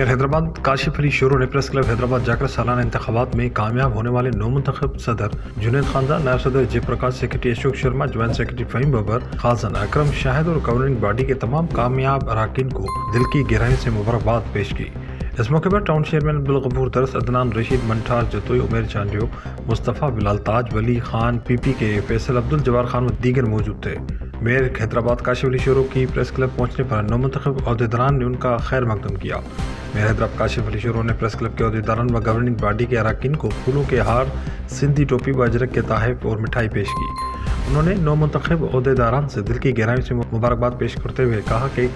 Mayor Hyderabad Kashif علی شورو نے press club Hyderabad جا کر سالانہ انتخابات میں کامیاب ہونے والے نومنتخب صدر جنید خاندان، نائب صدر Jai Prakash, secretary Ashok Sharma, joint secretary Faheem Babbar, خازن اکرم شاہد اور گورننگ باڈی کے تمام کامیاب اراکین کو دل کی گہرائی سے مبارکباد پیش کی۔ اس موقع پر ٹاؤن چیئرمین عبدالغفور درس، عدنان رشید، منٹار جتوئی، عمیر چانڈیو، مصطفیٰ بلال تاج، ولی خان پی پی کے، فیصل عبدالجبار خان و دیگر موجود تھے۔ میئر حیدرآباد کاشف علی شورو کی پریس کلب پہنچنے پر نومنتخب عہدیداران نے ان کا خیر مقدم کیا۔ میئر حیدرآباد کاشف علی شورو نے پریس کلب کے عہدیداران و گورننگ باڈی کے اراکین کو پھولوں کے ہار، سندھی ٹوپی و اجرک کے تحائف اور مٹھائی پیش کی۔ انہوں نے نومنتخب عہدیداران سے دل کی گہرائی سے مبارکباد پیش کرتے ہوئے کہا کہ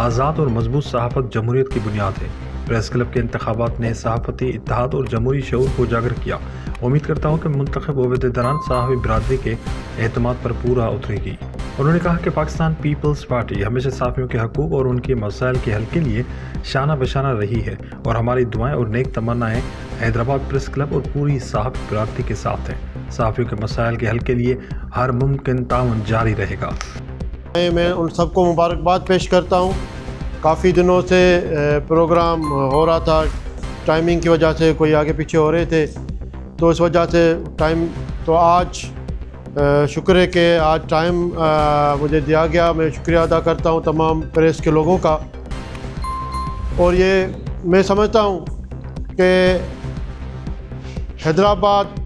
آزاد اور مضبوط صحافت جمہوریت کی بنیاد ہے۔ پریس کلب کے انتخابات نے صحافتی اتحاد اور جمہوری شعور کو اجاگر کیا۔ امید کرتا ہوں کہ منتخب عہدیداران صحافی برادری کے اعتماد پر پورا اترے گی۔ انہوں نے کہا کہ پاکستان پیپلز پارٹی ہمیشہ صحافیوں کے حقوق اور ان کے مسائل کے حل کے لیے شانہ بشانہ رہی ہے اور ہماری دعائیں اور نیک تمنائیں حیدرآباد پریس کلب اور پوری صحافی برادری کے ساتھ ہیں۔ صحافیوں کے مسائل کے حل کے لیے ہر ممکن تعاون جاری رہے گا۔ میں ان سب کو مبارکباد پیش کرتا ہوں۔ کافی دنوں سے پروگرام ہو رہا تھا، ٹائمنگ کی وجہ سے کوئی آگے پیچھے ہو رہے تھے، تو اس وجہ سے تو آج شکر ہے کہ آج ٹائم مجھے دیا گیا۔ میں شکریہ ادا کرتا ہوں تمام پریس کے لوگوں کا، اور یہ میں سمجھتا ہوں کہ حیدرآباد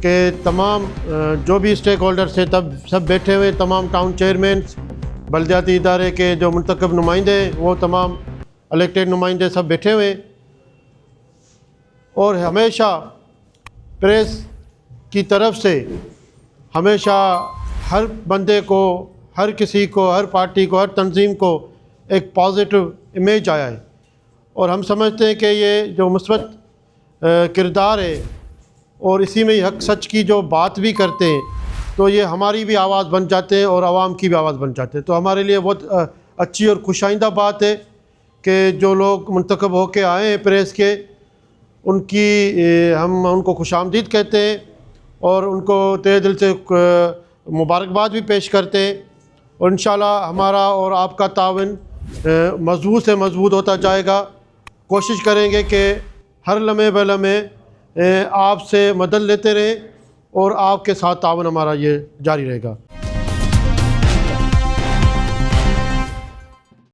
کے تمام جو بھی اسٹیک ہولڈرز تھے سب بیٹھے ہوئے، تمام ٹاؤن چیئرمینس، بلدیاتی ادارے کے جو منتخب نمائندے ہیں وہ تمام الیکٹڈ نمائندے سب بیٹھے ہوئے، اور ہمیشہ پریس کی طرف سے ہمیشہ ہر بندے کو، ہر کسی کو، ہر پارٹی کو، ہر تنظیم کو ایک پازیٹیو امیج آیا ہے، اور ہم سمجھتے ہیں کہ یہ جو مثبت کردار ہے اور اسی میں حق سچ کی جو بات بھی کرتے ہیں، تو یہ ہماری بھی آواز بن جاتے ہیں اور عوام کی بھی آواز بن جاتے ہیں۔ تو ہمارے لیے بہت اچھی اور خوش آئندہ بات ہے کہ جو لوگ منتخب ہو کے آئے ہیں پریس کے، ہم ان کو خوش آمدید کہتے ہیں اور ان کو تہہ دل سے مبارکباد بھی پیش کرتے ہیں، اور انشاءاللہ ہمارا اور آپ کا تعاون مضبوط سے مضبوط ہوتا جائے گا۔ کوشش کریں گے کہ ہر لمحے بہ لمحے آپ سے مدد لیتے رہیں اور آپ کے ساتھ تعاون ہمارا یہ جاری رہے گا۔